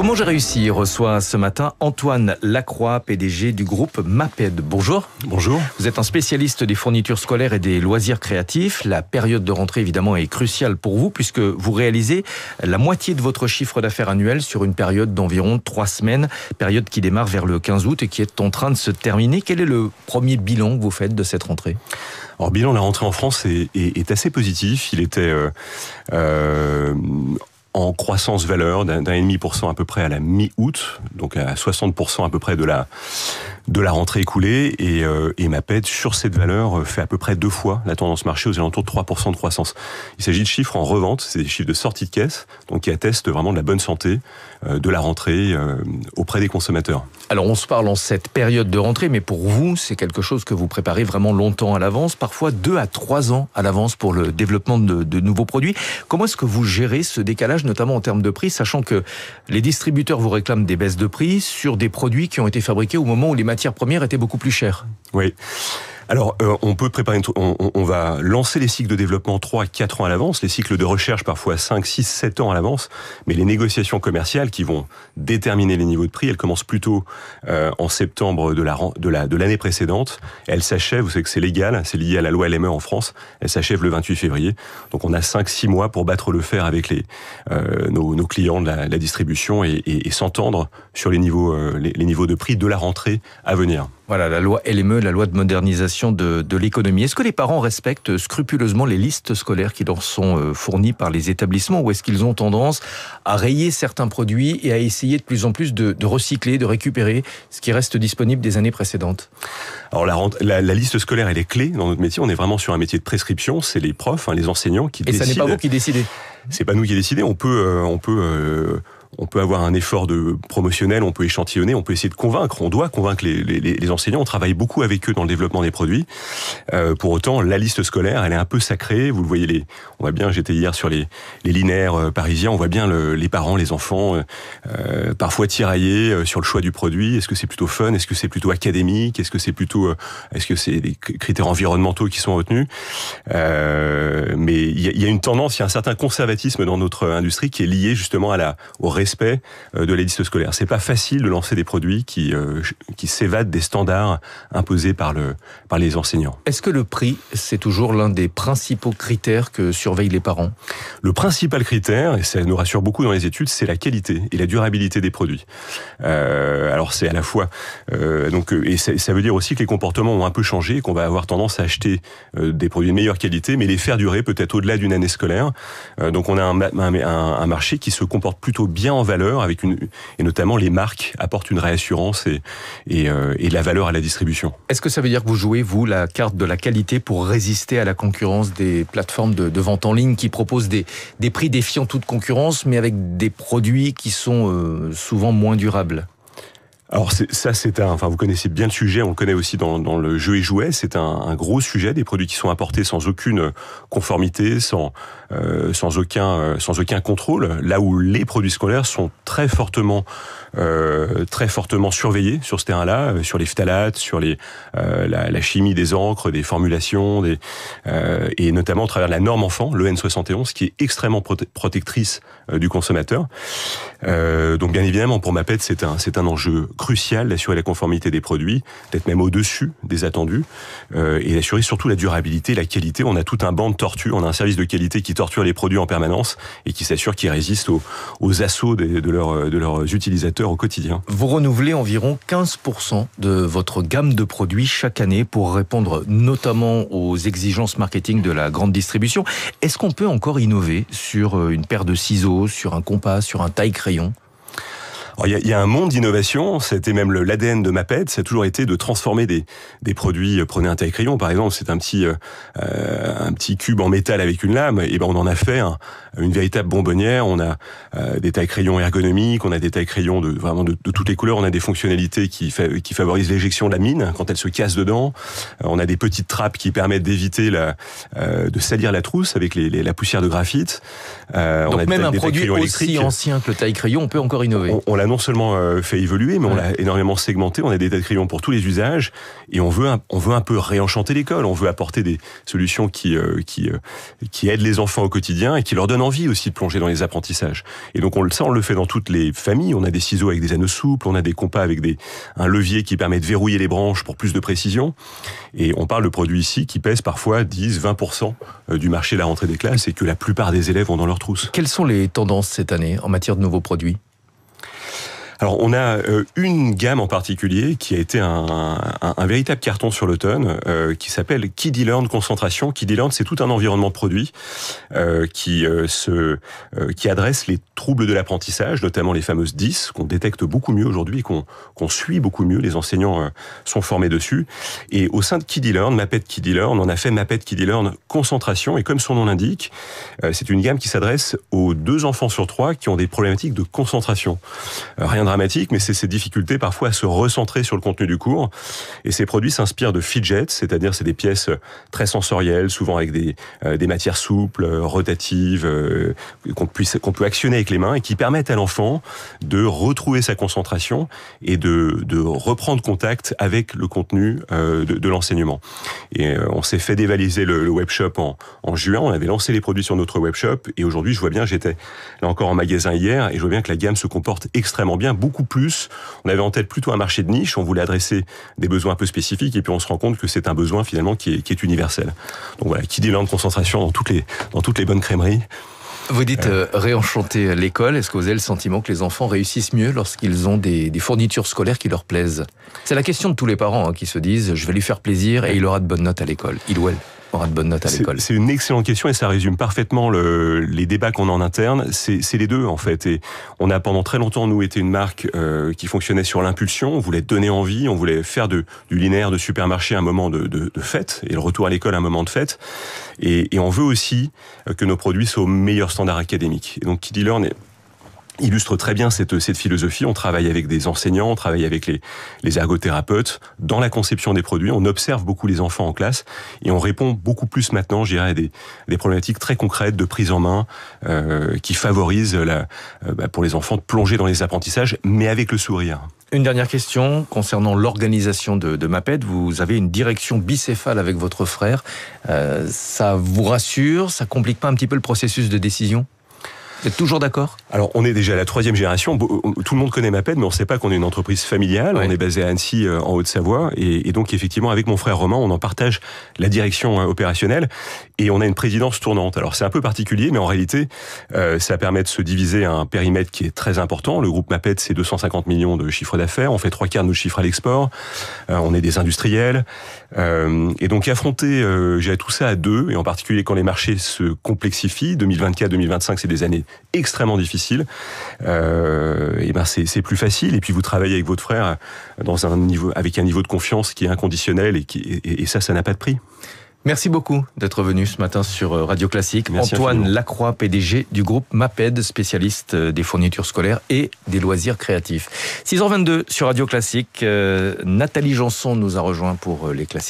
Comment j'ai réussi reçoit ce matin Antoine Lacroix, PDG du groupe Maped. Bonjour. Bonjour. Vous êtes un spécialiste des fournitures scolaires et des loisirs créatifs. La période de rentrée, évidemment, est cruciale pour vous puisque vous réalisez la moitié de votre chiffre d'affaires annuel sur une période d'environ 3 semaines, période qui démarre vers le 15 août et qui est en train de se terminer. Quel est le premier bilan que vous faites de cette rentrée ? Alors, bilan de la rentrée en France est assez positif. Il était en croissance valeur d'1,5% à peu près à la mi-août, donc à 60% à peu près de la rentrée écoulée, et Maped, sur cette valeur, fait à peu près 2 fois la tendance marché aux alentours de 3% de croissance. Il s'agit de chiffres en revente, c'est des chiffres de sortie de caisse, donc qui attestent vraiment de la bonne santé de la rentrée auprès des consommateurs. Alors on se parle en cette période de rentrée, mais pour vous, c'est quelque chose que vous préparez vraiment longtemps à l'avance, parfois 2 à 3 ans à l'avance pour le développement de nouveaux produits. Comment est-ce que vous gérez ce décalage, notamment en termes de prix, sachant que les distributeurs vous réclament des baisses de prix sur des produits qui ont été fabriqués au moment où les matières premières étaient beaucoup plus chères? Oui. Alors, on peut préparer, on va lancer les cycles de développement 3 à 4 ans à l'avance, les cycles de recherche parfois 5, 6, 7 ans à l'avance, mais les négociations commerciales qui vont déterminer les niveaux de prix, elles commencent plutôt en septembre de l'année précédente. Elles s'achèvent, vous savez que c'est légal, c'est lié à la loi LME en France, elles s'achèvent le 28 février. Donc on a 5-6 mois pour battre le fer avec nos clients de la distribution et s'entendre sur les niveaux de prix de la rentrée à venir. Voilà, la loi LME, la loi de modernisation de l'économie. Est-ce que les parents respectent scrupuleusement les listes scolaires qui leur sont fournies par les établissements, ou est-ce qu'ils ont tendance à rayer certains produits et à essayer de plus en plus de recycler, de récupérer ce qui reste disponible des années précédentes? Alors la liste scolaire, elle est clé dans notre métier. On est vraiment sur un métier de prescription. C'est les profs, les enseignants qui décident. Et ça n'est pas vous qui décidez? C'est pas nous qui décidons. On peut avoir un effort de promotionnel, on peut échantillonner, on peut essayer de convaincre. On doit convaincre les enseignants. On travaille beaucoup avec eux dans le développement des produits. Pour autant, la liste scolaire, elle est un peu sacrée. Vous le voyez, on voit bien. J'étais hier sur les linéaires parisiens. On voit bien les parents, les enfants, parfois tiraillés sur le choix du produit. Est-ce que c'est plutôt fun? Est-ce que c'est plutôt académique? Est-ce que c'est des critères environnementaux qui sont retenus? Mais il y a une tendance, il y a un certain conservatisme dans notre industrie qui est lié justement au respect de la liste scolaire. C'est pas facile de lancer des produits qui s'évadent des standards imposés par les enseignants. Est-ce que le prix, c'est toujours l'un des principaux critères que surveillent les parents? Le principal critère, et ça nous rassure beaucoup dans les études, c'est la qualité et la durabilité des produits. Alors c'est à la fois et ça veut dire aussi que les comportements ont un peu changé, qu'on va avoir tendance à acheter des produits de meilleure qualité, mais les faire durer peut-être au-delà d'une année scolaire. Donc on a un marché qui se comporte plutôt bien en valeur, et notamment les marques apportent une réassurance et de la valeur à la distribution. Est-ce que ça veut dire que vous jouez, vous, la carte de la qualité pour résister à la concurrence des plateformes de vente en ligne qui proposent des prix défiant toute concurrence, mais avec des produits qui sont souvent moins durables? Alors vous connaissez bien le sujet, on le connaît aussi dans le jeu et jouets, c'est un gros sujet, des produits qui sont importés sans aucune conformité, sans aucun contrôle, là où les produits scolaires sont très fortement surveillés sur ce terrain-là, sur les phtalates, sur la chimie des encres, des formulations, et notamment à travers la norme enfant, le N71, qui est extrêmement protectrice du consommateur. Donc bien évidemment, pour Maped, c'est un enjeu crucial d'assurer la conformité des produits, peut-être même au-dessus des attendus, et d'assurer surtout la durabilité, la qualité. On a tout un banc de tortue, on a un service de qualité qui torture les produits en permanence et qui s'assure qu'ils résistent aux assauts de leurs utilisateurs au quotidien. Vous renouvelez environ 15% de votre gamme de produits chaque année pour répondre notamment aux exigences marketing de la grande distribution. Est-ce qu'on peut encore innover sur une paire de ciseaux, sur un compas, sur un taille-crayon ? Il y a un monde d'innovation, c'était même l'ADN de Maped, ça a toujours été de transformer des produits. Prenez un taille-crayon par exemple, c'est un petit cube en métal avec une lame, et on en a fait une véritable bonbonnière. On a des taille-crayons ergonomiques, on a des taille-crayons de toutes les couleurs, on a des fonctionnalités qui favorisent l'éjection de la mine quand elle se casse dedans. On a des petites trappes qui permettent d'éviter de salir la trousse avec la poussière de graphite. Donc on a même un produit aussi ancien que le taille-crayon, on peut encore innover. On l'a non seulement fait évoluer, mais on l'a énormément segmenté. On a des taille-crayons pour tous les usages, et on veut un peu réenchanter l'école. On veut apporter des solutions qui aident les enfants au quotidien et qui leur donnent donne envie aussi de plonger dans les apprentissages. Et donc on le fait dans toutes les familles. On a des ciseaux avec des anneaux souples, on a des compas avec un levier qui permet de verrouiller les branches pour plus de précision. Et on parle de produits ici qui pèsent parfois 10-20% du marché de la rentrée des classes et que la plupart des élèves ont dans leur trousse. Quelles sont les tendances cette année en matière de nouveaux produits ? Alors, on a une gamme en particulier qui a été un véritable carton sur l'automne, qui s'appelle KidiLearn Concentration. KidiLearn, c'est tout un environnement produit qui adresse les troubles de l'apprentissage, notamment les fameuses 10, qu'on détecte beaucoup mieux aujourd'hui et qu'on suit beaucoup mieux. Les enseignants sont formés dessus. Et au sein de KidiLearn, Maped KidiLearn, on a fait Maped KidiLearn Concentration. Et comme son nom l'indique, c'est une gamme qui s'adresse aux 2 enfants sur 3 qui ont des problématiques de concentration. Rien de dramatique, mais c'est ces difficultés parfois à se recentrer sur le contenu du cours. Et ces produits s'inspirent de fidgets, c'est-à-dire c'est des pièces très sensorielles, souvent avec des matières souples, rotatives, qu'on peut actionner avec les mains et qui permettent à l'enfant de retrouver sa concentration et de reprendre contact avec le contenu de l'enseignement. Et on s'est fait dévaliser le webshop en juin. On avait lancé les produits sur notre webshop et aujourd'hui, je vois bien, j'étais là encore en magasin hier et je vois bien que la gamme se comporte extrêmement bien, beaucoup plus. On avait en tête plutôt un marché de niche, on voulait adresser des besoins un peu spécifiques et puis on se rend compte que c'est un besoin finalement qui est universel. Donc voilà, KidiLearn Concentration dans toutes les bonnes crèmeries. Vous dites réenchanter l'école. Est-ce que vous avez le sentiment que les enfants réussissent mieux lorsqu'ils ont des fournitures scolaires qui leur plaisent ? C'est la question de tous les parents qui se disent « je vais lui faire plaisir et il aura de bonnes notes à l'école ». Il ou elle aura de bonnes notes à l'école. C'est une excellente question et ça résume parfaitement les débats qu'on a en interne. C'est les deux en fait. Et on a pendant très longtemps, nous, été une marque qui fonctionnait sur l'impulsion. On voulait donner envie, on voulait faire du linéaire de supermarché un moment de fête et le retour à l'école un moment de fête. Et on veut aussi que nos produits soient au meilleur standard académique. Et donc KidiLearn illustre très bien cette philosophie. On travaille avec des enseignants, on travaille avec les ergothérapeutes dans la conception des produits. On observe beaucoup les enfants en classe et on répond beaucoup plus maintenant, je dirais, à des problématiques très concrètes de prise en main qui favorisent pour les enfants de plonger dans les apprentissages, mais avec le sourire. Une dernière question concernant l'organisation de Maped. Vous avez une direction bicéphale avec votre frère. Ça vous rassure ? Ça complique pas un petit peu le processus de décision ? Vous êtes toujours d'accord ? Alors, on est déjà la 3e génération. Tout le monde connaît Maped, mais on ne sait pas qu'on est une entreprise familiale. Ouais. On est basé à Annecy, en Haute-Savoie. Et donc, effectivement, avec mon frère Romain, on en partage la direction opérationnelle. Et on a une présidence tournante. Alors, c'est un peu particulier, mais en réalité, ça permet de se diviser un périmètre qui est très important. Le groupe Maped, c'est 250 millions de chiffre d'affaires. On fait 3/4 de nos chiffres à l'export. On est des industriels. Et donc, affronter gérer tout ça à deux, et en particulier quand les marchés se complexifient, 2024-2025, c'est des années extrêmement difficile, et c'est plus facile. Et puis vous travaillez avec votre frère avec un niveau de confiance qui est inconditionnel et ça n'a pas de prix. Merci beaucoup d'être venu ce matin sur Radio Classique. Merci Antoine infiniment. Lacroix, PDG du groupe Maped, spécialiste des fournitures scolaires et des loisirs créatifs. 6h22 sur Radio Classique. Nathalie Janson nous a rejoint pour les classiques.